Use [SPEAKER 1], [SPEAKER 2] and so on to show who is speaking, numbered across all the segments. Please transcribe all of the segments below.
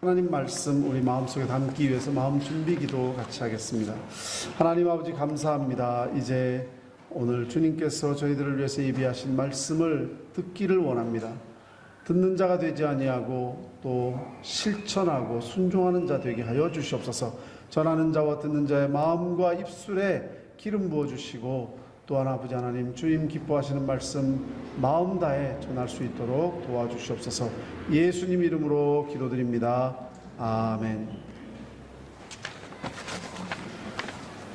[SPEAKER 1] 하나님 말씀 우리 마음속에 담기 위해서 마음 준비기도 같이 하겠습니다. 하나님 아버지 감사합니다. 이제 오늘 주님께서 저희들을 위해서 예비하신 말씀을 듣기를 원합니다. 듣는 자가 되지 아니하고 또 실천하고 순종하는 자 되게 하여 주시옵소서. 전하는 자와 듣는 자의 마음과 입술에 기름 부어주시고 또한 아버지 하나님 주님 기뻐하시는 말씀 마음 다해 전할 수 있도록 도와주시옵소서. 예수님 이름으로 기도드립니다. 아멘.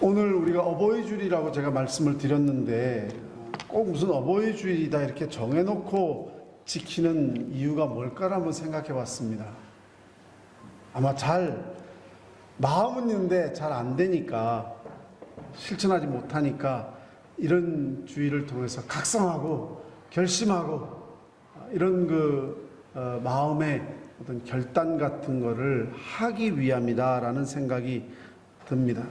[SPEAKER 1] 오늘 우리가 어버이주일이라고 제가 말씀을 드렸는데 꼭 무슨 어버이주일이다 이렇게 정해놓고 지키는 이유가 뭘까를 한번 생각해 봤습니다. 아마 마음은 있는데 잘 안 되니까 실천하지 못하니까 이런 주의를 통해서 각성하고 결심하고 이런 마음의 어떤 결단 같은 거를 하기 위함이다라는 생각이 듭니다.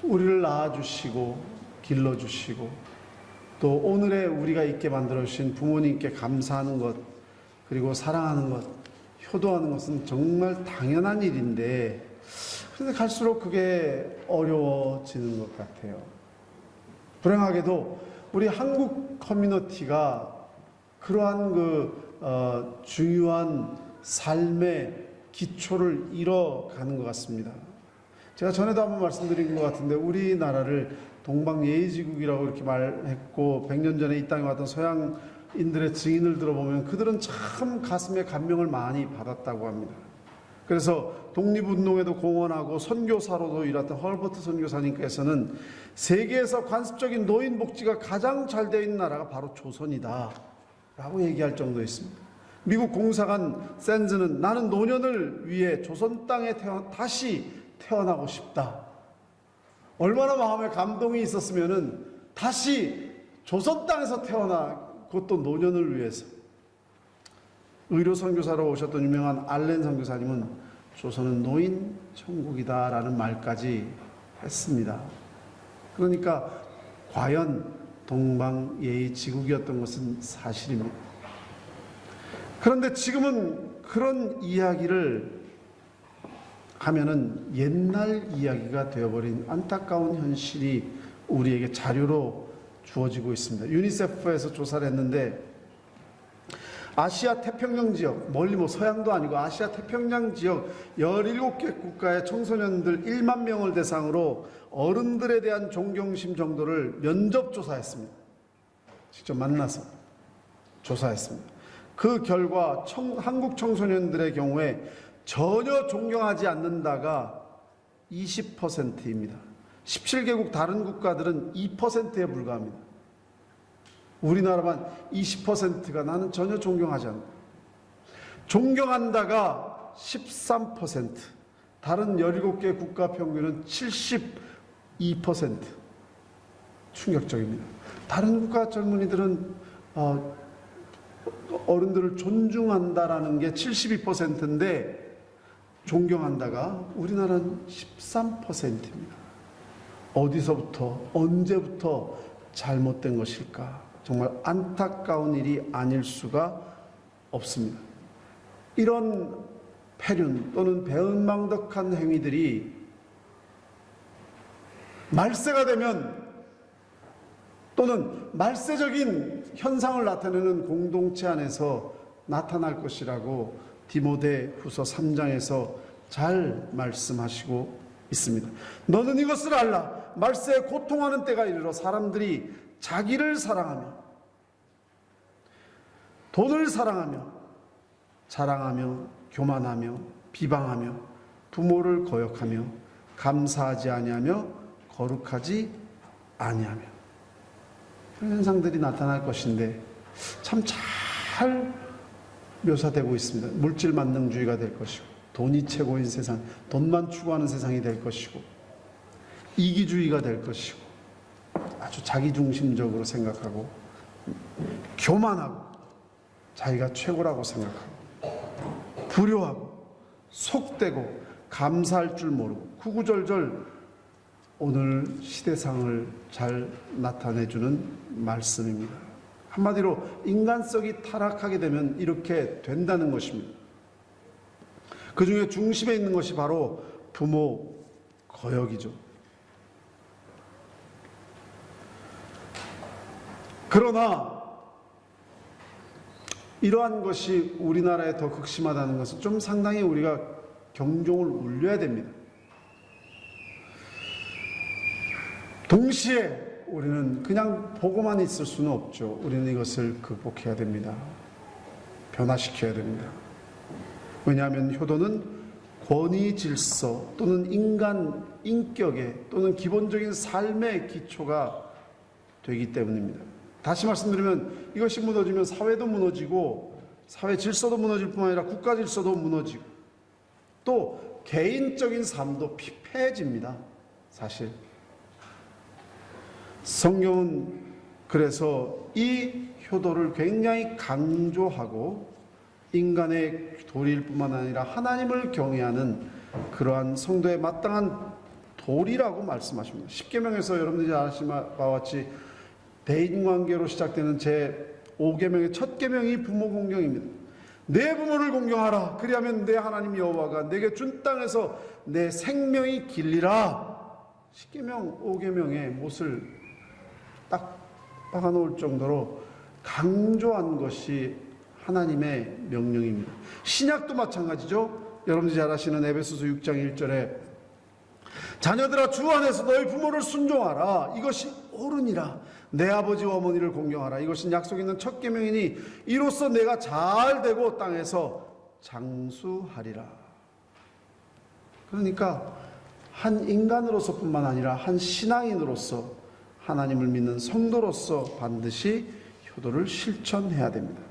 [SPEAKER 1] 우리를 낳아주시고 길러주시고 또 오늘의 우리가 있게 만들어주신 부모님께 감사하는 것 그리고 사랑하는 것 효도하는 것은 정말 당연한 일인데 그런데 갈수록 그게 어려워지는 것 같아요. 불행하게도 우리 한국 커뮤니티가 그러한 중요한 삶의 기초를 잃어가는 것 같습니다. 제가 전에도 한번 말씀드린 것 같은데 우리나라를 동방예의지국이라고 이렇게 말했고 100년 전에 이 땅에 왔던 서양인들의 증인을 들어보면 그들은 참 가슴에 감명을 많이 받았다고 합니다. 그래서 독립운동에도 공헌하고 선교사로도 일했던 헐버트 선교사님께서는 세계에서 관습적인 노인복지가 가장 잘 되어 있는 나라가 바로 조선이다 라고 얘기할 정도였습니다. 미국 공사관 샌즈는 나는 노년을 위해 조선 땅에 다시 태어나고 싶다. 얼마나 마음에 감동이 있었으면은 다시 조선 땅에서 태어나 그것도 노년을 위해서. 의료 선교사로 오셨던 유명한 알렌 선교사님은 조선은 노인 천국이다라는 말까지 했습니다. 그러니까 과연 동방예의지국이었던 것은 사실입니다. 그런데 지금은 그런 이야기를 하면은 옛날 이야기가 되어버린 안타까운 현실이 우리에게 자료로 주어지고 있습니다. 유니세프에서 조사를 했는데 아시아 태평양 지역, 멀리 서양도 아니고 아시아 태평양 지역 17개 국가의 청소년들 1만 명을 대상으로 어른들에 대한 존경심 정도를 면접 조사했습니다. 직접 만나서 조사했습니다. 그 결과 한국 청소년들의 경우에 전혀 존경하지 않는다가 20%입니다. 17개국 다른 국가들은 2%에 불과합니다. 우리나라만 20%가 나는 전혀 존경하지 않는다. 존경한다가 13%, 다른 17개 국가 평균은 72%. 충격적입니다. 다른 국가 젊은이들은 어른들을 존중한다라는 게 72%인데 존경한다가 우리나라는 13%입니다. 어디서부터 언제부터 잘못된 것일까? 정말 안타까운 일이 아닐 수가 없습니다. 이런 폐륜 또는 배은망덕한 행위들이 말세가 되면 또는 말세적인 현상을 나타내는 공동체 안에서 나타날 것이라고 디모데후서 3장에서 잘 말씀하시고 있습니다. 너는 이것을 알라. 말세에 고통하는 때가 이르러 사람들이 자기를 사랑하며 돈을 사랑하며 자랑하며 교만하며 비방하며 부모를 거역하며 감사하지 아니하며 거룩하지 아니하며 이런 현상들이 나타날 것인데 참 잘 묘사되고 있습니다. 물질 만능주의가 될 것이고 돈이 최고인 세상, 돈만 추구하는 세상이 될 것이고 이기주의가 될 것이고 아주 자기중심적으로 생각하고 교만하고 자기가 최고라고 생각하고 불효하고 속되고 감사할 줄 모르고 구구절절 오늘 시대상을 잘 나타내주는 말씀입니다. 한마디로 인간성이 타락하게 되면 이렇게 된다는 것입니다. 그 중에 중심에 있는 것이 바로 부모 거역이죠. 그러나 이러한 것이 우리나라에 더 극심하다는 것은 좀 상당히 우리가 경종을 울려야 됩니다. 동시에 우리는 그냥 보고만 있을 수는 없죠. 우리는 이것을 극복해야 됩니다. 변화시켜야 됩니다. 왜냐하면 효도는 권위 질서 또는 인간 인격의 또는 기본적인 삶의 기초가 되기 때문입니다. 다시 말씀드리면 이것이 무너지면 사회도 무너지고 사회 질서도 무너질 뿐만 아니라 국가 질서도 무너지고 또 개인적인 삶도 피폐해집니다. 사실 성경은 그래서 이 효도를 굉장히 강조하고 인간의 도리일 뿐만 아니라 하나님을 경외하는 그러한 성도의 마땅한 도리라고 말씀하십니다. 십계명에서 여러분들이 아시는 바와 같이 대인관계로 시작되는 제 5계명의 첫 계명이 부모 공경입니다. 내 부모를 공경하라. 그리하면 내 하나님 여호와가 내게 준 땅에서 내 생명이 길리라. 십계명 5계명의 못을 딱 박아놓을 정도로 강조한 것이 하나님의 명령입니다. 신약도 마찬가지죠. 여러분들이 잘 아시는 에베소서 6장 1절에 자녀들아 주 안에서 너희 부모를 순종하라. 이것이 옳으니라. 내 아버지와 어머니를 공경하라. 이것은 약속 있는 첫 계명이니 이로써 내가 잘 되고 땅에서 장수하리라. 그러니까 한 인간으로서뿐만 아니라 한 신앙인으로서 하나님을 믿는 성도로서 반드시 효도를 실천해야 됩니다.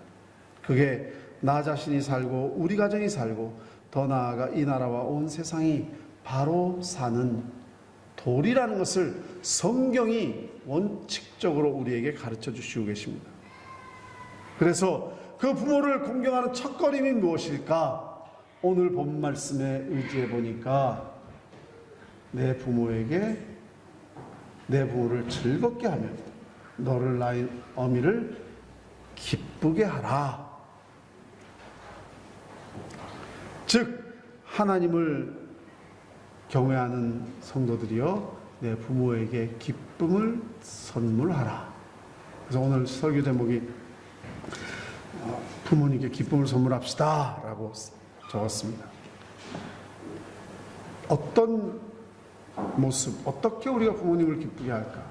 [SPEAKER 1] 그게 나 자신이 살고 우리 가정이 살고 더 나아가 이 나라와 온 세상이 바로 사는 도리라는 것을 성경이 원칙적으로 우리에게 가르쳐 주시고 계십니다. 그래서 그 부모를 공경하는 첫걸음이 무엇일까? 오늘 본 말씀에 의지해 보니까 내 부모를 즐겁게 하며 너를 낳은 어미를 기쁘게 하라. 즉 하나님을 경외하는 성도들이여 내 부모에게 기쁨을 선물하라. 그래서 오늘 설교 제목이 부모님께 기쁨을 선물합시다 라고 적었습니다. 어떤 모습, 어떻게 우리가 부모님을 기쁘게 할까?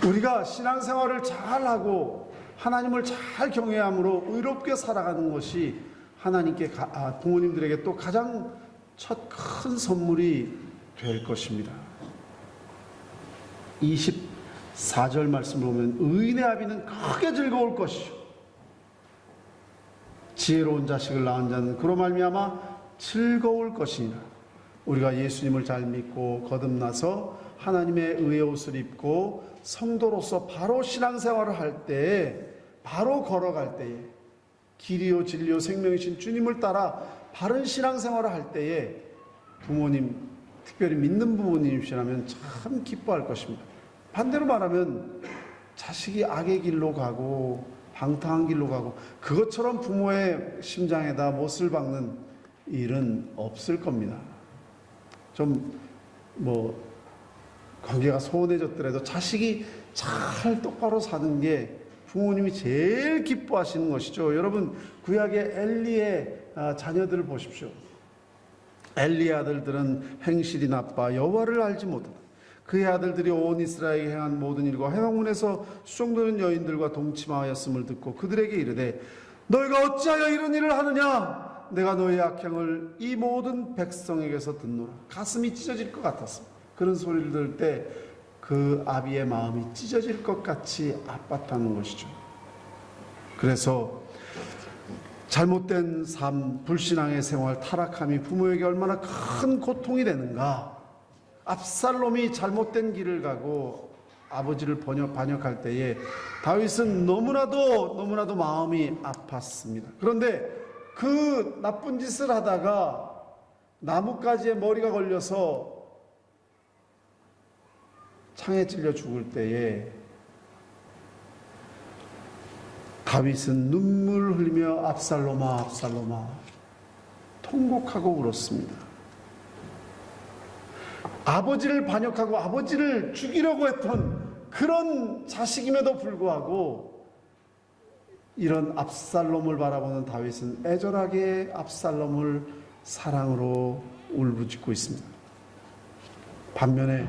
[SPEAKER 1] 우리가 신앙생활을 잘하고 하나님을 잘 경외함으로 의롭게 살아가는 것이 하나님께 부모님들에게 또 가장 첫 큰 선물이 될 것입니다. 24절 말씀을 보면 의인의 아비는 크게 즐거울 것이요 지혜로운 자식을 낳은 자는 그로 말미암아 즐거울 것이니라. 우리가 예수님을 잘 믿고 거듭나서 하나님의 의의 옷을 입고 성도로서 바로 신앙생활을 할 때에 바로 걸어갈 때에 길이요 진리요 생명이신 주님을 따라 바른 신앙생활을 할 때에 부모님, 특별히 믿는 부모님이시라면 참 기뻐할 것입니다. 반대로 말하면 자식이 악의 길로 가고 방탕한 길로 가고 그것처럼 부모의 심장에다 못을 박는 일은 없을 겁니다. 좀 관계가 소원해졌더라도 자식이 잘 똑바로 사는 게 부모님이 제일 기뻐하시는 것이죠. 여러분 구약의 엘리의 자녀들을 보십시오. 엘리의 아들들은 행실이 나빠 여호와를 알지 못하다. 그의 아들들이 온 이스라엘에게 행한 모든 일과 회막문에서 수종드는 여인들과 동침하였음을 듣고 그들에게 이르되 너희가 어찌하여 이런 일을 하느냐? 내가 너희의 악행을 이 모든 백성에게서 듣노라. 가슴이 찢어질 것 같았습니다. 그런 소리를 들을 때 그 아비의 마음이 찢어질 것 같이 아팠다는 것이죠. 그래서 잘못된 삶, 불신앙의 생활, 타락함이 부모에게 얼마나 큰 고통이 되는가. 압살롬이 잘못된 길을 가고 아버지를 반역할 때에 다윗은 너무나도 마음이 아팠습니다. 그런데 그 나쁜 짓을 하다가 나뭇가지에 머리가 걸려서 창에 찔려 죽을 때에 다윗은 눈물 흘리며 압살롬아 압살롬아 통곡하고 울었습니다. 아버지를 반역하고 아버지를 죽이려고 했던 그런 자식임에도 불구하고 이런 압살롬을 바라보는 다윗은 애절하게 압살롬을 사랑으로 울부짖고 있습니다. 반면에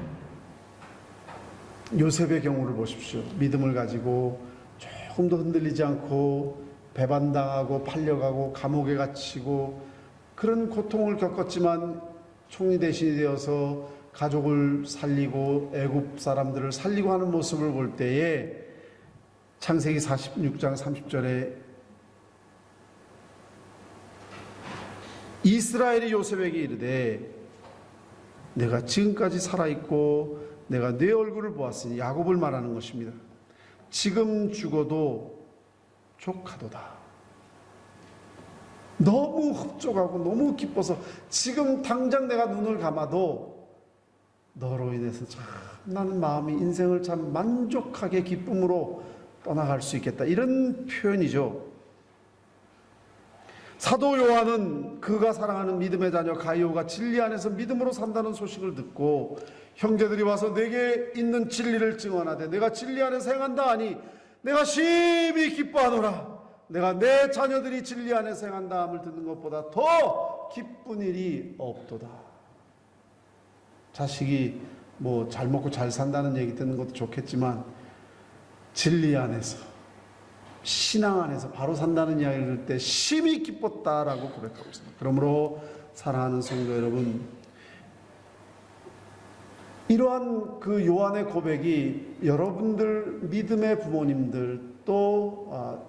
[SPEAKER 1] 요셉의 경우를 보십시오. 믿음을 가지고 조금도 흔들리지 않고 배반당하고 팔려가고 감옥에 갇히고 그런 고통을 겪었지만 총리 대신이 되어서 가족을 살리고 애굽 사람들을 살리고 하는 모습을 볼 때에 창세기 46장 30절에 이스라엘이 요셉에게 이르되 내가 지금까지 살아있고 내가 네 얼굴을 보았으니 야곱을 말하는 것입니다. 지금 죽어도 족하도다. 너무 흡족하고 너무 기뻐서 지금 당장 내가 눈을 감아도 너로 인해서 참 나는 마음이 인생을 참 만족하게 기쁨으로 떠나갈 수 있겠다. 이런 표현이죠. 사도 요한은 그가 사랑하는 믿음의 자녀 가이오가 진리 안에서 믿음으로 산다는 소식을 듣고 형제들이 와서 내게 있는 진리를 증언하되 내가 진리 안에서 행한다 하니 내가 심히 기뻐하노라. 내가 내 자녀들이 진리 안에서 행한다 함을 듣는 것보다 더 기쁜 일이 없도다. 자식이 뭐 잘 먹고 잘 산다는 얘기 듣는 것도 좋겠지만 진리 안에서 신앙 안에서 바로 산다는 이야기를 들을 때 심히 기뻤다라고 고백하고 있습니다. 그러므로 사랑하는 성도 여러분, 이러한 그 요한의 고백이 여러분들 믿음의 부모님들 또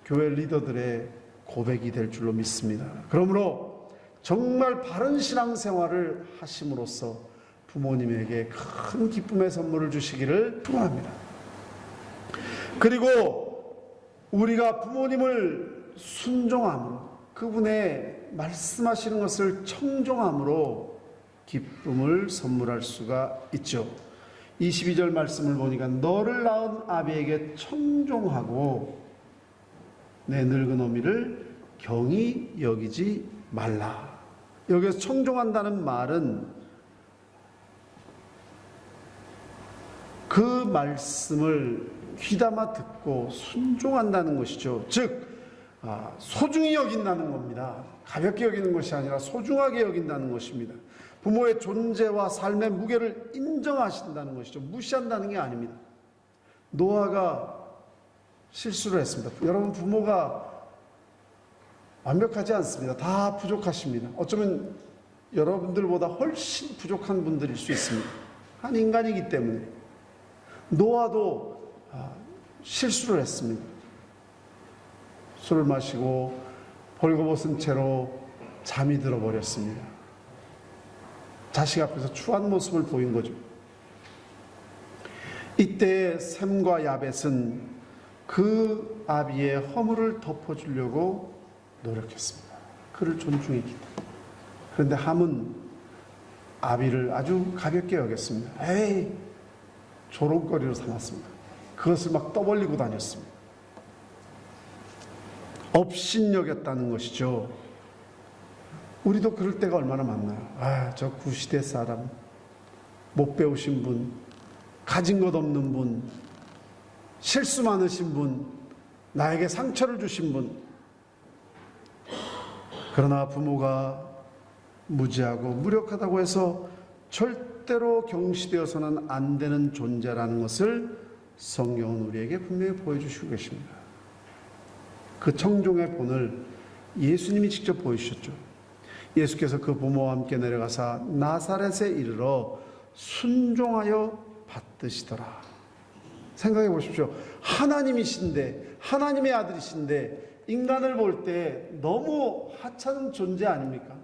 [SPEAKER 1] 교회 리더들의 고백이 될 줄로 믿습니다. 그러므로 정말 바른 신앙생활을 하심으로써 부모님에게 큰 기쁨의 선물을 주시기를 축원합니다. 그리고 우리가 부모님을 순종함으로 그분의 말씀하시는 것을 청종함으로 기쁨을 선물할 수가 있죠. 22절 말씀을 보니까 너를 낳은 아비에게 청종하고 내 늙은 어미를 경히 여기지 말라. 여기서 청종한다는 말은 그 말씀을 귀담아 듣고 순종한다는 것이죠. 즉 소중히 여긴다는 겁니다. 가볍게 여기는 것이 아니라 소중하게 여긴다는 것입니다. 부모의 존재와 삶의 무게를 인정하신다는 것이죠. 무시한다는 게 아닙니다. 노아가 실수를 했습니다. 여러분, 부모가 완벽하지 않습니다. 다 부족하십니다. 어쩌면 여러분들보다 훨씬 부족한 분들일 수 있습니다. 한 인간이기 때문에. 노아도 실수를 했습니다. 술을 마시고 벌거벗은 채로 잠이 들어버렸습니다. 자식 앞에서 추한 모습을 보인 거죠. 이때 셈과 야벳은 그 아비의 허물을 덮어주려고 노력했습니다. 그를 존중했기 때문에. 그런데 함은 아비를 아주 가볍게 여겼습니다. 에이, 조롱거리로 삼았습니다. 그것을 막 떠벌리고 다녔습니다. 업신여겼다는 것이죠. 우리도 그럴 때가 얼마나 많나요? 저 구시대 사람, 못 배우신 분, 가진 것 없는 분, 실수 많으신 분, 나에게 상처를 주신 분. 그러나 부모가 무지하고 무력하다고 해서 절대로 경시되어서는 안 되는 존재라는 것을 성경은 우리에게 분명히 보여주시고 계십니다. 그 청종의 본을 예수님이 직접 보여주셨죠. 예수께서 그 부모와 함께 내려가사 나사렛에 이르러 순종하여 받드시더라. 생각해 보십시오. 하나님이신데, 하나님의 아들이신데 인간을 볼 때 너무 하찮은 존재 아닙니까?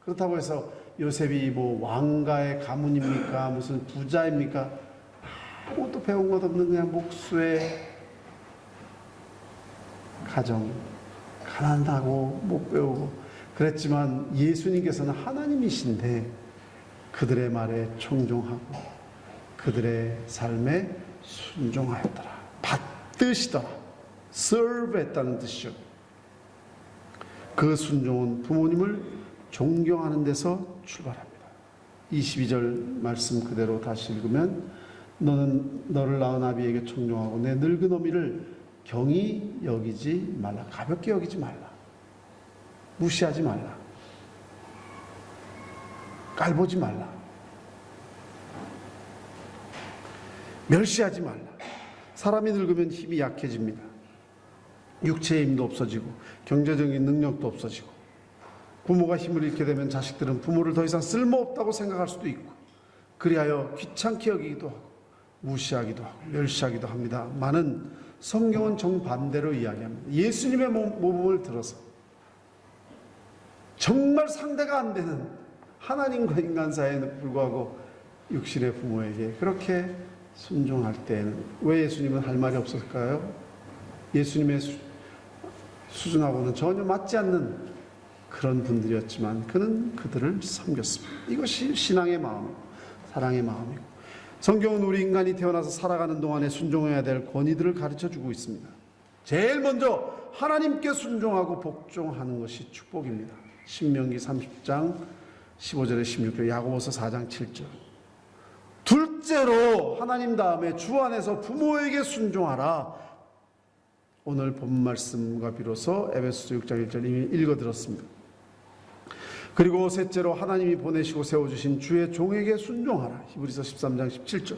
[SPEAKER 1] 그렇다고 해서 요셉이 뭐 왕가의 가문입니까? 무슨 부자입니까? 아무것도 배운 것 없는 그냥 목수의 가정, 가난하고 못 배우고 그랬지만 예수님께서는 하나님이신데 그들의 말에 청종하고 그들의 삶에 순종하였더라. 받드시더라. serve 했다는 뜻이죠. 그 순종은 부모님을 존경하는 데서 출발합니다. 22절 말씀 그대로 다시 읽으면 너는 너를 낳은 아비에게 청종하고 내 늙은 어미를 경히 여기지 말라. 가볍게 여기지 말라. 무시하지 말라. 깔보지 말라. 멸시하지 말라. 사람이 늙으면 힘이 약해집니다. 육체의 힘도 없어지고 경제적인 능력도 없어지고 부모가 힘을 잃게 되면 자식들은 부모를 더 이상 쓸모없다고 생각할 수도 있고 그리하여 귀찮게 여기기도 하고 무시하기도 하고 멸시하기도 합니다. 많은 성경은 정반대로 이야기합니다. 예수님의 모범을 들어서 정말 상대가 안 되는 하나님과 인간 사이에도 불구하고 육신의 부모에게 그렇게 순종할 때에는 왜 예수님은 할 말이 없었을까요? 예수님의 수준하고는 전혀 맞지 않는 그런 분들이었지만 그는 그들을 섬겼습니다. 이것이 신앙의 마음, 사랑의 마음이고 성경은 우리 인간이 태어나서 살아가는 동안에 순종해야 될 권위들을 가르쳐주고 있습니다. 제일 먼저 하나님께 순종하고 복종하는 것이 축복입니다. 신명기 30장 15절에 16절, 야고보서 4장 7절. 둘째로 하나님 다음에 주 안에서 부모에게 순종하라. 오늘 본 말씀과 비로소 에베소서 6장 1절 이미 읽어드렸습니다. 그리고 셋째로 하나님이 보내시고 세워주신 주의 종에게 순종하라. 히브리서 13장 17절.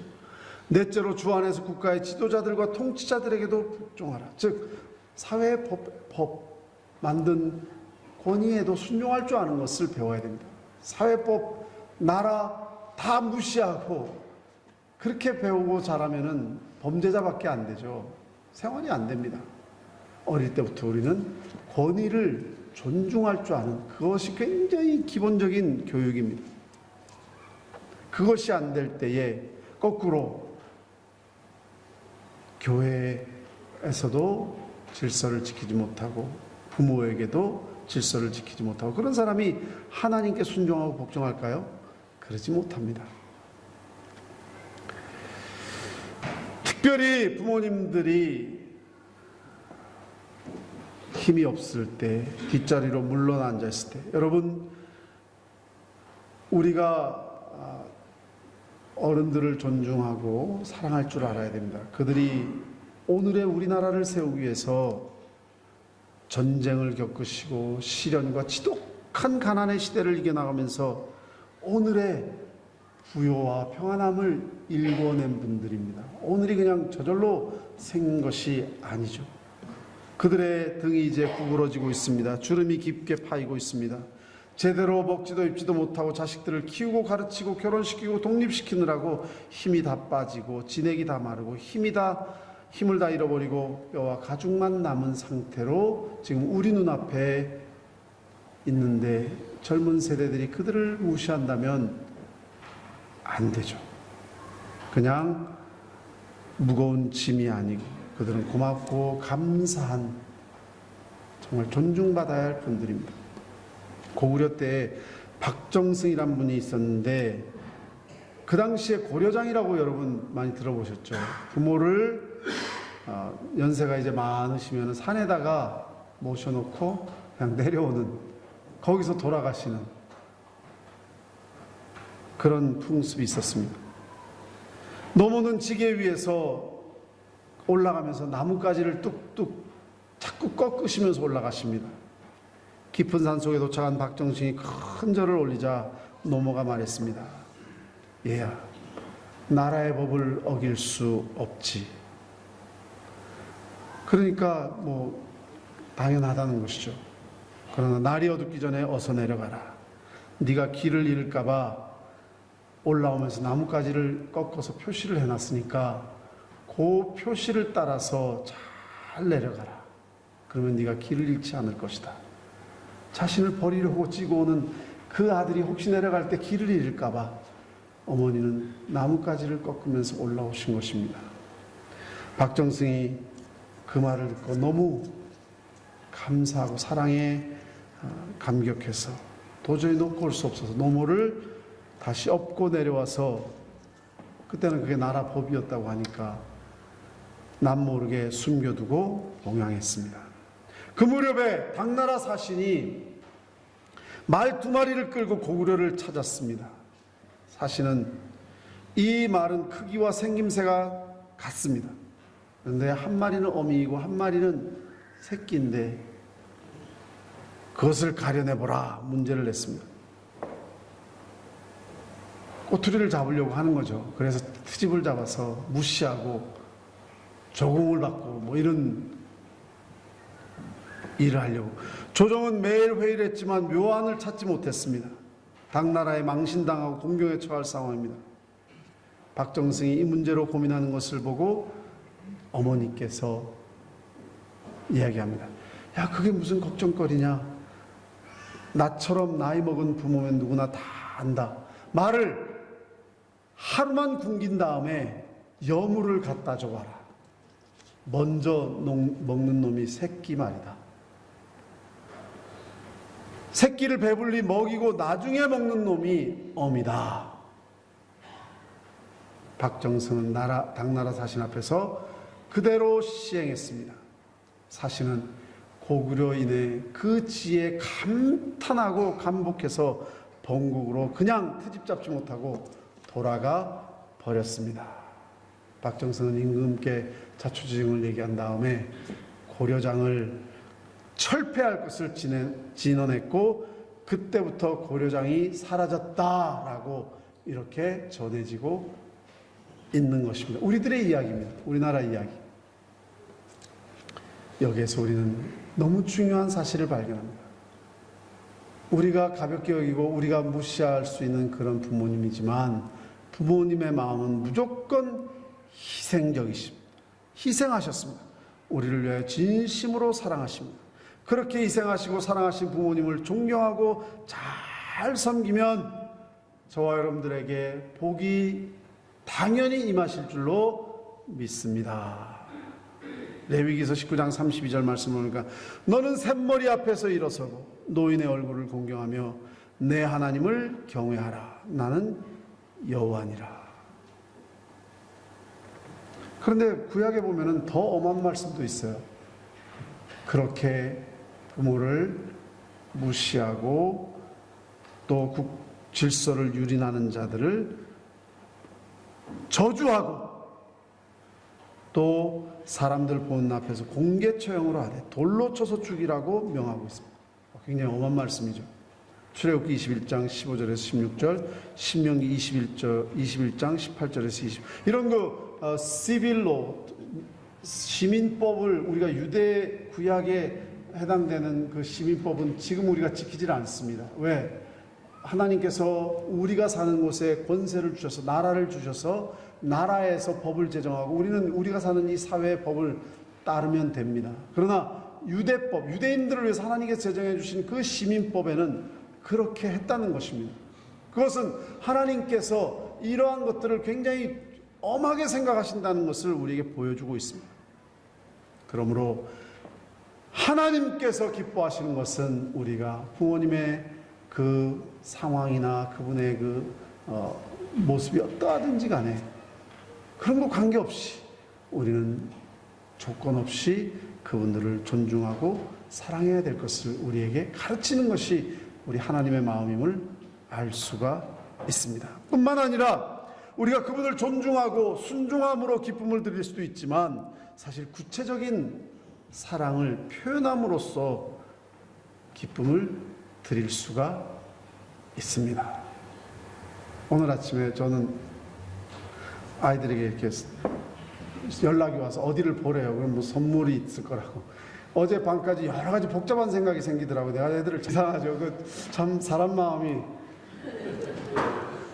[SPEAKER 1] 넷째로 주 안에서 국가의 지도자들과 통치자들에게도 복종하라. 즉 사회의 법 만든 권위에도 순종할 줄 아는 것을 배워야 됩니다. 사회법, 나라 다 무시하고 그렇게 배우고 자라면은 범죄자밖에 안 되죠. 생활이 안 됩니다. 어릴 때부터 우리는 권위를 존중할 줄 아는 그것이 굉장히 기본적인 교육입니다. 그것이 안 될 때에 거꾸로 교회에서도 질서를 지키지 못하고 부모에게도 질서를 지키지 못하고 그런 사람이 하나님께 순종하고 복종할까요? 그러지 못합니다. 특별히 부모님들이 힘이 없을 때, 뒷자리로 물러나 앉아있을 때, 여러분, 우리가 어른들을 존중하고 사랑할 줄 알아야 됩니다. 그들이 오늘의 우리나라를 세우기 위해서 전쟁을 겪으시고 시련과 지독한 가난의 시대를 이겨나가면서 오늘의 부요와 평안함을 일궈낸 분들입니다. 오늘이 그냥 저절로 생긴 것이 아니죠. 그들의 등이 이제 구부러지고 있습니다. 주름이 깊게 파이고 있습니다. 제대로 먹지도 입지도 못하고 자식들을 키우고 가르치고 결혼시키고 독립시키느라고 힘이 다 빠지고 진액이 다 마르고 힘을 다 잃어버리고 뼈와 가죽만 남은 상태로 지금 우리 눈앞에 있는데 젊은 세대들이 그들을 무시한다면 안 되죠. 그냥 무거운 짐이 아니고 그들은 고맙고 감사한 정말 존중받아야 할 분들입니다. 고구려 때에 박정승이란 분이 있었는데 그 당시에 고려장이라고 여러분 많이 들어보셨죠. 부모를 연세가 이제 많으시면 산에다가 모셔놓고 그냥 내려오는 거기서 돌아가시는 그런 풍습이 있었습니다. 노모는 지게 위에서 올라가면서 나뭇가지를 뚝뚝 자꾸 꺾으시면서 올라가십니다. 깊은 산 속에 도착한 박정승이 큰 절을 올리자 노모가 말했습니다. 얘야, 나라의 법을 어길 수 없지. 그러니까 당연하다는 것이죠. 그러나 날이 어둡기 전에 어서 내려가라. 네가 길을 잃을까 봐 올라오면서 나뭇가지를 꺾어서 표시를 해놨으니까 그 표시를 따라서 잘 내려가라. 그러면 네가 길을 잃지 않을 것이다. 자신을 버리려고 찌고 오는 그 아들이 혹시 내려갈 때 길을 잃을까 봐 어머니는 나뭇가지를 꺾으면서 올라오신 것입니다. 박정승이 그 말을 듣고 너무 감사하고 사랑에 감격해서 도저히 놓고 올 수 없어서 노모를 다시 업고 내려와서, 그때는 그게 나라 법이었다고 하니까 남모르게 숨겨두고 동양했습니다. 그 무렵에 당나라 사신이 말 2마리를 끌고 고구려를 찾았습니다. 사신은 이 말은 크기와 생김새가 같습니다. 그런데 한 마리는 어미이고 한 마리는 새끼인데 그것을 가려내보라 문제를 냈습니다. 꼬투리를 잡으려고 하는 거죠. 그래서 트집을 잡아서 무시하고 조공을 받고 뭐 이런 일을 하려고. 조정은 매일 회의를 했지만 묘안을 찾지 못했습니다. 당나라에 망신당하고 공경에 처할 상황입니다. 박정승이 이 문제로 고민하는 것을 보고 어머니께서 이야기합니다. 야, 그게 무슨 걱정거리냐. 나처럼 나이 먹은 부모면 누구나 다 안다. 말을 하루만 굶긴 다음에 여물을 갖다 줘봐라. 먼저 먹는 놈이 새끼 말이다. 새끼를 배불리 먹이고 나중에 먹는 놈이 어미다. 박정승은 당나라 사신 앞에서 그대로 시행했습니다. 사신은 고구려인의 그 지혜에 감탄하고 감복해서 본국으로 그냥 트집 잡지 못하고 돌아가 버렸습니다. 박정승은 임금께 자초지종을 얘기한 다음에 고려장을 철폐할 것을 진언했고, 그때부터 고려장이 사라졌다라고 이렇게 전해지고 있는 것입니다. 우리들의 이야기입니다. 우리나라 이야기. 여기에서 우리는 너무 중요한 사실을 발견합니다. 우리가 가볍게 여기고 우리가 무시할 수 있는 그런 부모님이지만 부모님의 마음은 무조건 희생적이십니다. 희생하셨습니다. 우리를 위해 진심으로 사랑하십니다. 그렇게 희생하시고 사랑하신 부모님을 존경하고 잘 섬기면 저와 여러분들에게 복이 당연히 임하실 줄로 믿습니다. 레위기서 19장 32절 말씀을 보니까 너는 샘머리 앞에서 일어서고 노인의 얼굴을 공경하며 내 하나님을 경외하라. 나는 여호와니라. 그런데 구약에 보면은 더 엄한 말씀도 있어요. 그렇게 부모를 무시하고 또 질서를 유린하는 자들을 저주하고 또 사람들 보는 앞에서 공개 처형으로 하되 돌로 쳐서 죽이라고 명하고 있습니다. 굉장히 엄한 말씀이죠. 출애굽기 21장 15절에서 16절, 신명기 21장 18절에서 20. 이런 시빌로 시민법을 우리가 유대 구약에 해당되는 그 시민법은 지금 우리가 지키질 않습니다. 왜? 하나님께서 우리가 사는 곳에 권세를 주셔서 나라를 주셔서 나라에서 법을 제정하고 우리는 우리가 사는 이 사회의 법을 따르면 됩니다. 그러나 유대법, 유대인들을 위해서 하나님께서 제정해 주신 그 시민법에는 그렇게 했다는 것입니다. 그것은 하나님께서 이러한 것들을 굉장히 엄하게 생각하신다는 것을 우리에게 보여주고 있습니다. 그러므로 하나님께서 기뻐하시는 것은 우리가 부모님의 그 상황이나 그분의 그 모습이 어떠하든지 간에 그런 거 관계없이 우리는 조건 없이 그분들을 존중하고 사랑해야 될 것을 우리에게 가르치는 것이 우리 하나님의 마음임을 알 수가 있습니다. 뿐만 아니라 우리가 그분을 존중하고 순종함으로 기쁨을 드릴 수도 있지만 사실 구체적인 사랑을 표현함으로써 기쁨을 드릴 수가 있습니다. 오늘 아침에 저는 아이들에게 이렇게 연락이 와서 어디를 보래요. 그럼 뭐 선물이 있을 거라고. 어제 밤까지 여러 가지 복잡한 생각이 생기더라고요. 내가 애들을 이상하죠. 참 사람 마음이.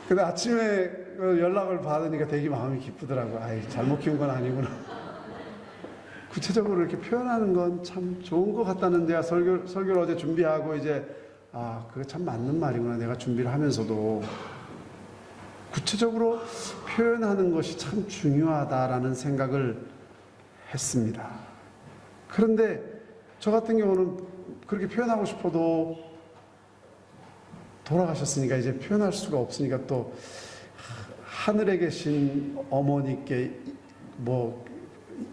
[SPEAKER 1] 근데 아침에 연락을 받으니까 되게 마음이 기쁘더라고요. 아이, 잘못 키운 건 아니구나. 구체적으로 이렇게 표현하는 건 참 좋은 것 같다는 데야. 설교를 어제 준비하고 이제 그게 참 맞는 말이구나. 내가 준비를 하면서도 구체적으로 표현하는 것이 참 중요하다라는 생각을 했습니다. 그런데 저 같은 경우는 그렇게 표현하고 싶어도 돌아가셨으니까 이제 표현할 수가 없으니까 또 하늘에 계신 어머니께 뭐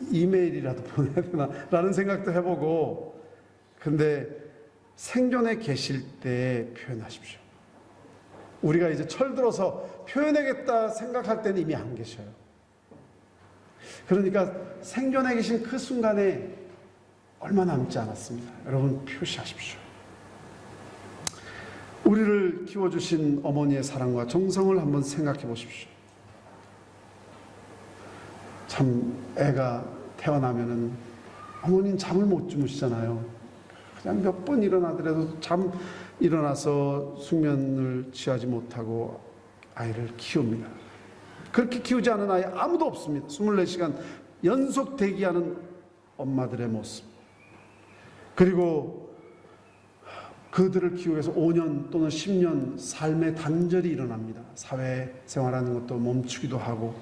[SPEAKER 1] 이메일이라도 보내야 되나 라는 생각도 해보고, 근데 생존에 계실 때 표현하십시오. 우리가 이제 철들어서 표현하겠다 생각할 때는 이미 안 계셔요. 그러니까 생존에 계신 그 순간에 얼마 남지 않았습니다. 여러분 표시하십시오. 우리를 키워주신 어머니의 사랑과 정성을 한번 생각해 보십시오. 참 애가 태어나면은 어머니는 잠을 못 주무시잖아요. 그냥 몇 번 일어나더라도 일어나서 숙면을 취하지 못하고 아이를 키웁니다. 그렇게 키우지 않은 아이 아무도 없습니다. 24시간 연속 대기하는 엄마들의 모습. 그리고 그들을 키우기 위해서 5년 또는 10년 삶의 단절이 일어납니다. 사회생활하는 것도 멈추기도 하고,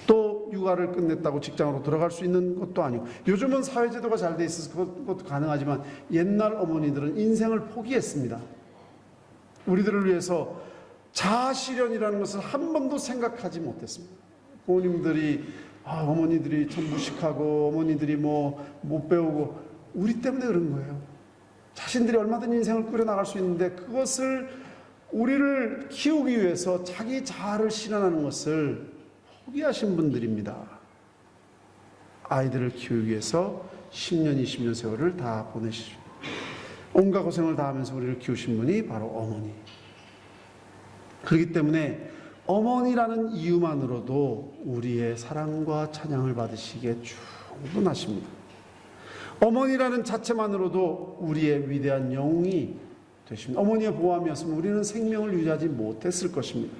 [SPEAKER 1] 또 육아를 끝냈다고 직장으로 들어갈 수 있는 것도 아니고, 요즘은 사회제도가 잘 돼 있어서 그것도 가능하지만 옛날 어머니들은 인생을 포기했습니다. 우리들을 위해서 자아실현이라는 것을 한 번도 생각하지 못했습니다. 부모님들이 어머니들이 참 무식하고 어머니들이 뭐 못 배우고, 우리 때문에 그런 거예요. 자신들이 얼마든지 인생을 꾸려나갈 수 있는데 그것을, 우리를 키우기 위해서 자기 자아를 실현하는 것을 포기하신 분들입니다. 아이들을 키우기 위해서 10년, 20년 세월을 다 보내시죠. 온갖 고생을 다 하면서 우리를 키우신 분이 바로 어머니. 그렇기 때문에 어머니라는 이유만으로도 우리의 사랑과 찬양을 받으시기에 충분하십니다. 어머니라는 자체만으로도 우리의 위대한 영웅이 되십니다. 어머니의 보암이었으면 우리는 생명을 유지하지 못했을 것입니다.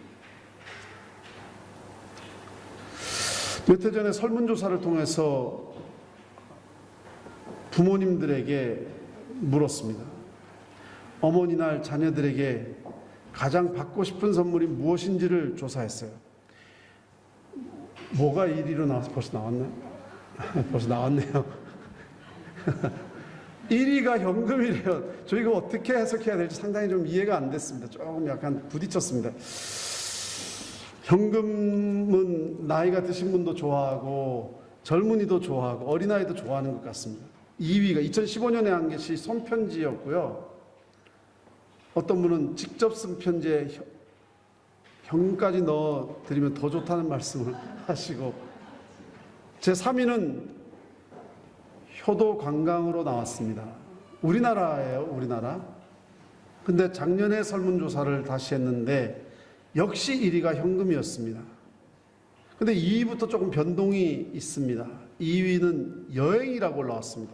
[SPEAKER 1] 몇 해 전에 설문조사를 통해서 부모님들에게 물었습니다. 어머니날 자녀들에게 가장 받고 싶은 선물이 무엇인지를 조사했어요. 뭐가 1위로 나와서 벌써 나왔나요? 벌써 나왔네요. 1위가 현금이래요. 저 이거 어떻게 해석해야 될지 상당히 좀 이해가 안 됐습니다. 조금 약간 부딪혔습니다. 현금은 나이가 드신 분도 좋아하고 젊은이도 좋아하고 어린아이도 좋아하는 것 같습니다. 2위가 2015년에 한 것이 손편지였고요. 어떤 분은 직접 쓴 편지에 현금까지 넣어드리면 더 좋다는 말씀을 하시고, 제 3위는 효도 관광으로 나왔습니다. 우리나라예요, 우리나라. 근데 작년에 설문조사를 다시 했는데 역시 1위가 현금이었습니다. 근데 2위부터 조금 변동이 있습니다. 2위는 여행이라고 올라왔습니다.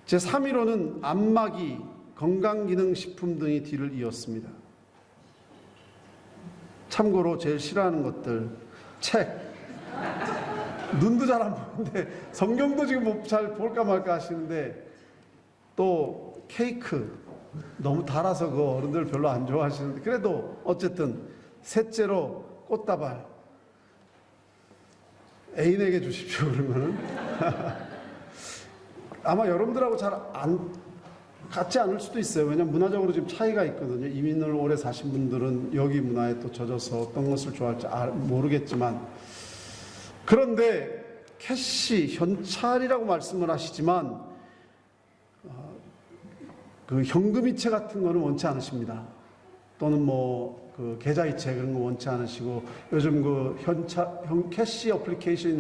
[SPEAKER 1] 제 3위로는 안마기, 건강기능식품 등이 뒤를 이었습니다. 참고로 제일 싫어하는 것들, 책, 눈도 잘 안 보는데 성경도 지금 잘 볼까 말까 하시는데, 또 케이크 너무 달아서 그 어른들 별로 안 좋아하시는데, 그래도 어쨌든 셋째로 꽃다발, 애인에게 주십시오. 그러면은 아마 여러분들하고 잘 같지 않을 수도 있어요. 왜냐하면 문화적으로 지금 차이가 있거든요. 이민을 오래 사신 분들은 여기 문화에 또 젖어서 어떤 것을 좋아할지 모르겠지만, 그런데 캐시, 현찰이라고 말씀을 하시지만 그 현금이체 같은 거는 원치 않으십니다. 또는 그 계좌이체 그런 거 원치 않으시고, 요즘 그 캐시 어플리케이션이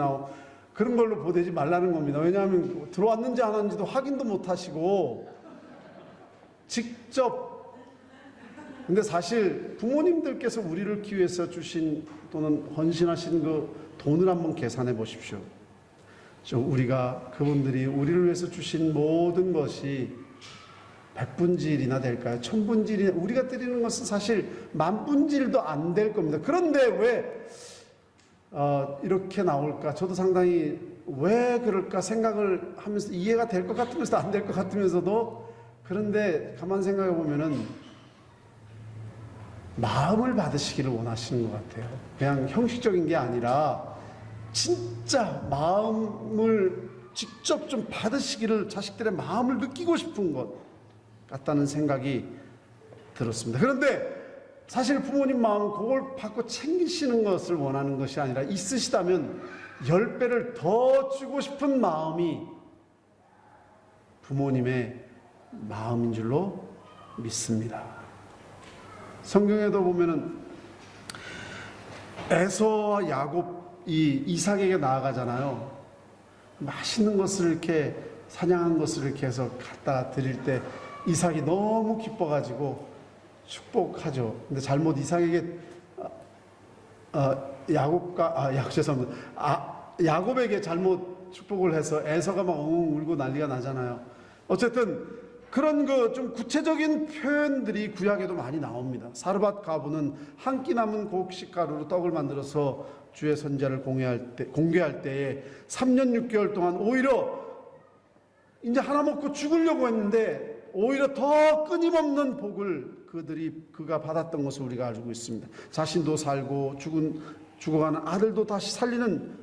[SPEAKER 1] 그런 걸로 보내지 말라는 겁니다. 왜냐하면 들어왔는지 안 왔는지도 확인도 못 하시고 직접. 근데 사실 부모님들께서 우리를 키우기 위해서 주신 또는 헌신하신 그 돈을 한번 계산해 보십시오. 우리가 그분들이 우리를 위해서 주신 모든 것이 100분질이나 될까요? 1000분질이나, 우리가 드리는 것은 사실 10,000분질도 안 될 겁니다. 그런데 왜 이렇게 나올까? 저도 상당히 왜 그럴까 생각을 하면서, 이해가 될 것 같으면서도 안 될 것 같으면서도, 그런데 가만 생각해 보면은 마음을 받으시기를 원하시는 것 같아요. 그냥 형식적인 게 아니라 진짜 마음을 직접 좀 받으시기를, 자식들의 마음을 느끼고 싶은 것 같다는 생각이 들었습니다. 그런데 사실 부모님 마음은 그걸 받고 챙기시는 것을 원하는 것이 아니라, 있으시다면 10배를 더 주고 싶은 마음이 부모님의 마음인 줄로 믿습니다. 성경에도 보면은 에서와 야곱이 이삭에게 나아가잖아요. 맛있는 것을 이렇게, 사냥한 것을 이렇게 해서 갖다 드릴 때 이삭이 너무 기뻐가지고 축복하죠. 근데 잘못 이삭에게 야곱에게 잘못 축복을 해서 에서가 막 엉엉 울고 난리가 나잖아요. 어쨌든 그런 좀 구체적인 표현들이 구약에도 많이 나옵니다. 사르밧 과부는 한 끼 남은 곡식 가루로 떡을 만들어서 주의 선자를 공개할 때에 3년 6개월 동안 오히려 이제 하나 먹고 죽으려고 했는데 오히려 더 끊임없는 복을 그가 받았던 것을 우리가 알고 있습니다. 자신도 살고 죽어가는 아들도 다시 살리는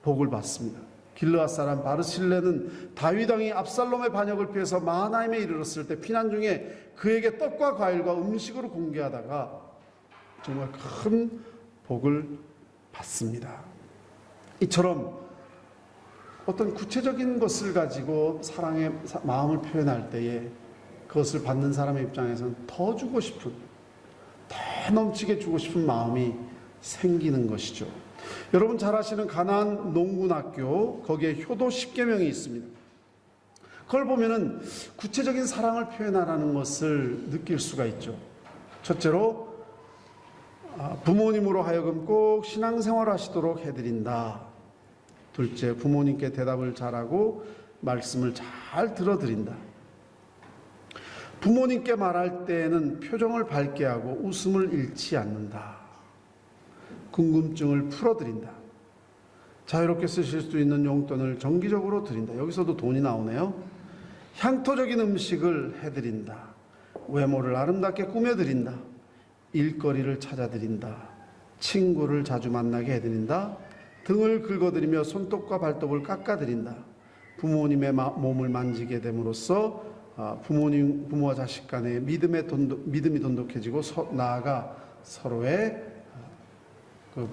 [SPEAKER 1] 복을 받습니다. 길르앗 사람 바르실레는 다윗 왕이 압살롬의 반역을 피해서 마하나임에 이르렀을 때 피난 중에 그에게 떡과 과일과 음식으로 공개하다가 정말 큰 복을 받습니다. 이처럼 어떤 구체적인 것을 가지고 사랑의 마음을 표현할 때에 그것을 받는 사람의 입장에서는 더 주고 싶은, 더 넘치게 주고 싶은 마음이 생기는 것이죠. 여러분 잘 아시는 가나안 농군학교, 거기에 효도 10계명이 있습니다. 그걸 보면은 구체적인 사랑을 표현하라는 것을 느낄 수가 있죠. 첫째로 부모님으로 하여금 꼭 신앙생활을 하시도록 해드린다. 둘째, 부모님께 대답을 잘하고 말씀을 잘 들어드린다. 부모님께 말할 때에는 표정을 밝게 하고 웃음을 잃지 않는다. 궁금증을 풀어드린다. 자유롭게 쓰실 수 있는 용돈을 정기적으로 드린다. 여기서도 돈이 나오네요. 향토적인 음식을 해드린다. 외모를 아름답게 꾸며드린다. 일거리를 찾아드린다. 친구를 자주 만나게 해드린다. 등을 긁어드리며 손톱과 발톱을 깎아드린다. 부모님의 몸을 만지게 됨으로써 부모와 자식 간의 믿음이 돈독해지고 나아가 서로의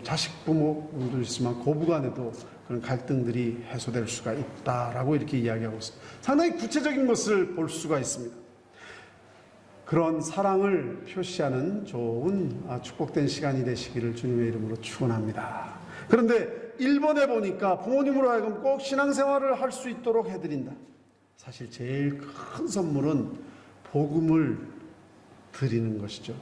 [SPEAKER 1] 자식 부모도 있지만 고부 간에도 그런 갈등들이 해소될 수가 있다라고 이렇게 이야기하고 있습니다. 상당히 구체적인 것을 볼 수가 있습니다. 그런 사랑을 표시하는 좋은 축복된 시간이 되시기를 주님의 이름으로 축원합니다. 그런데 1번에 보니까 부모님으로 하여금 꼭 신앙생활을 할 수 있도록 해드린다. 사실 제일 큰 선물은 복음을 드리는 것이죠.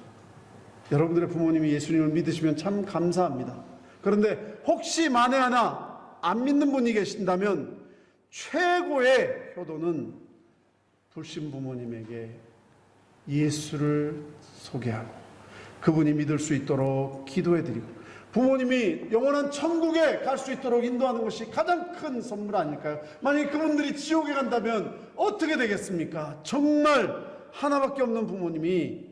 [SPEAKER 1] 여러분들의 부모님이 예수님을 믿으시면 참 감사합니다. 그런데 혹시 만에 하나 안 믿는 분이 계신다면 최고의 효도는 불신 부모님에게 예수를 소개하고 그분이 믿을 수 있도록 기도해드리고 부모님이 영원한 천국에 갈 수 있도록 인도하는 것이 가장 큰 선물 아닐까요? 만약에 그분들이 지옥에 간다면 어떻게 되겠습니까? 정말 하나밖에 없는 부모님이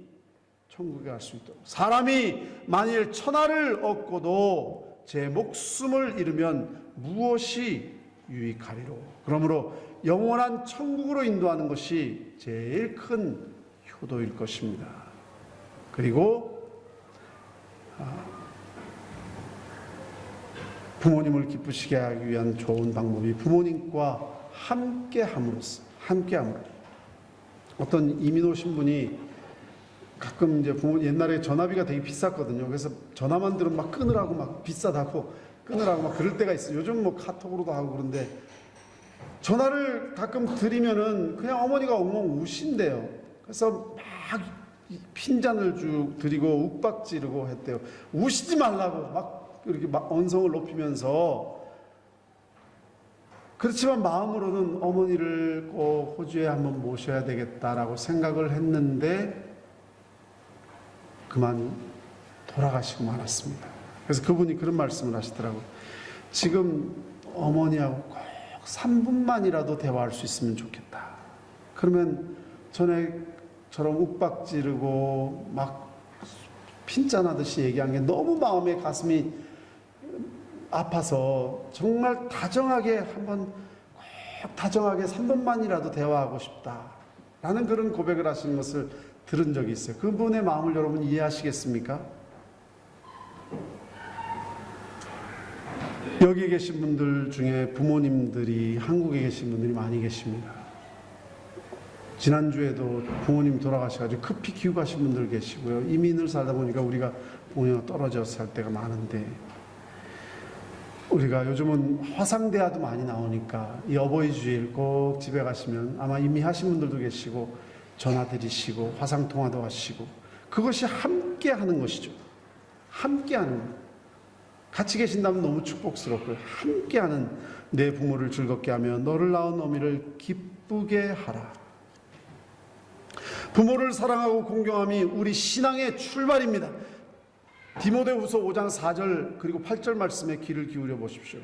[SPEAKER 1] 천국에 갈 수 있도록. 사람이 만일 천하를 얻고도 제 목숨을 잃으면 무엇이 유익하리로. 그러므로 영원한 천국으로 인도하는 것이 제일 큰 효도일 것입니다. 그리고 부모님을 기쁘시게 하기 위한 좋은 방법이 부모님과 함께함으로써. 어떤 이민 오신 분이 가끔 이제 옛날에 전화비가 되게 비쌌거든요. 그래서 전화만 들으면 막 끊으라고 막 비싸다고 끊으라고 막 그럴 때가 있어요. 요즘 뭐 카톡으로도 하고 그런데 전화를 가끔 드리면은 그냥 어머니가 엉엉 우신대요. 그래서 막 핀잔을 드리고 욱박지르고 했대요. 우시지 말라고 막 이렇게 막 언성을 높이면서. 그렇지만 마음으로는 어머니를 꼭 호주에 한번 모셔야 되겠다라고 생각을 했는데 그만 돌아가시고 말았습니다. 그래서 그분이 그런 말씀을 하시더라고요. 지금 어머니하고 꼭 3분만이라도 대화할 수 있으면 좋겠다. 그러면 전에처럼 욱박지르고 막 핀잔하듯이 얘기한 게 너무 마음에 가슴이 아파서 정말 다정하게 한번 꼭 다정하게 3번만이라도 대화하고 싶다라는 그런 고백을 하시는 것을 들은 적이 있어요. 그분의 마음을 여러분 이해하시겠습니까? 여기 계신 분들 중에 부모님들이 한국에 계신 분들이 많이 계십니다. 지난주에도 부모님 돌아가셔가지고 급히 귀국 가신 분들 계시고요. 이민을 살다 보니까 우리가 부모님과 떨어져 살 때가 많은데, 우리가 요즘은 화상대화도 많이 나오니까 이 어버이 주일 꼭 집에 가시면 아마 이미 하신 분들도 계시고 전화 드리시고 화상통화도 하시고, 그것이 함께 하는 것이죠. 함께 하는 것. 같이 계신다면 너무 축복스럽고요. 함께하는 내 부모를 즐겁게 하며 너를 낳은 어미를 기쁘게 하라. 부모를 사랑하고 공경함이 우리 신앙의 출발입니다. 디모데후서 5장 4절 그리고 8절 말씀에 귀를 기울여 보십시오.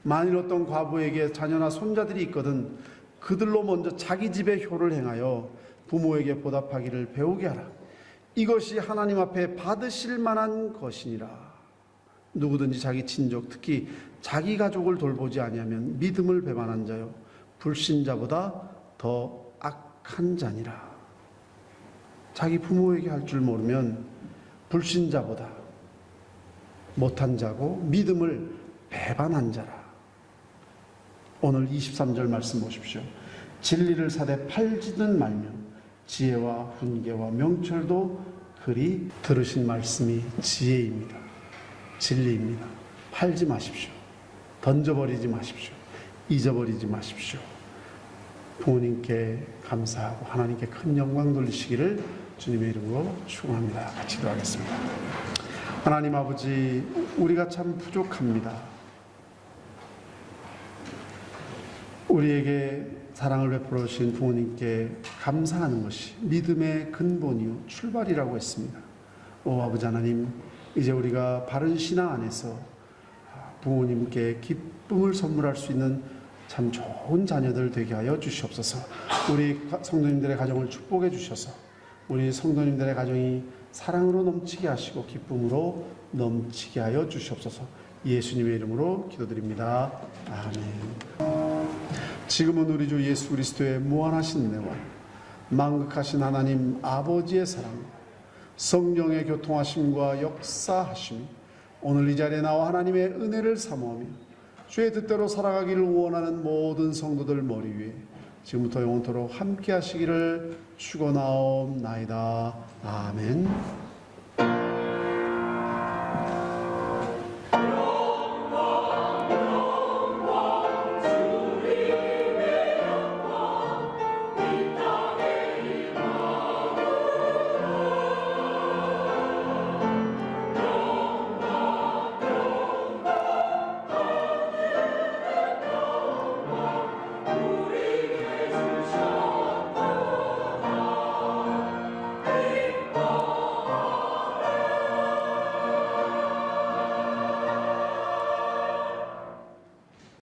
[SPEAKER 1] 만일 어떤 과부에게 자녀나 손자들이 있거든 그들로 먼저 자기 집의 효를 행하여 부모에게 보답하기를 배우게 하라. 이것이 하나님 앞에 받으실 만한 것이니라. 누구든지 자기 친족, 특히 자기 가족을 돌보지 아니하면 믿음을 배반한 자요 불신자보다 더 악한 자니라. 자기 부모에게 할 줄 모르면 불신자보다 못한 자고 믿음을 배반한 자라. 오늘 23절 말씀 보십시오. 진리를 사되 팔지는 말며 지혜와 훈계와 명철도 그리. 들으신 말씀이 지혜입니다. 진리입니다. 팔지 마십시오. 던져버리지 마십시오. 잊어버리지 마십시오. 부모님께 감사하고 하나님께 큰 영광 돌리시기를 주님의 이름으로 축원합니다. 같이 기도하겠습니다. 하나님 아버지, 우리가 참 부족합니다. 우리에게 사랑을 베풀어 주신 부모님께 감사하는 것이 믿음의 근본이요 출발이라고 했습니다. 오 아버지 하나님, 이제 우리가 바른 신앙 안에서 부모님께 기쁨을 선물할 수 있는 참 좋은 자녀들 되게 하여 주시옵소서. 우리 성도님들의 가정을 축복해 주셔서 우리 성도님들의 가정이 사랑으로 넘치게 하시고 기쁨으로 넘치게 하여 주시옵소서. 예수님의 이름으로 기도드립니다. 아멘. 지금은 우리 주 예수 그리스도의 무한하신 은혜와 만극하신 하나님 아버지의 사랑, 성령의 교통하심과 역사하심이 오늘 이 자리에 나와 하나님의 은혜를 사모하며 주의 뜻대로 살아가기를 원하는 모든 성도들 머리 위에 지금부터 영원토록 함께 하시기를 축원하옵나이다. 아멘.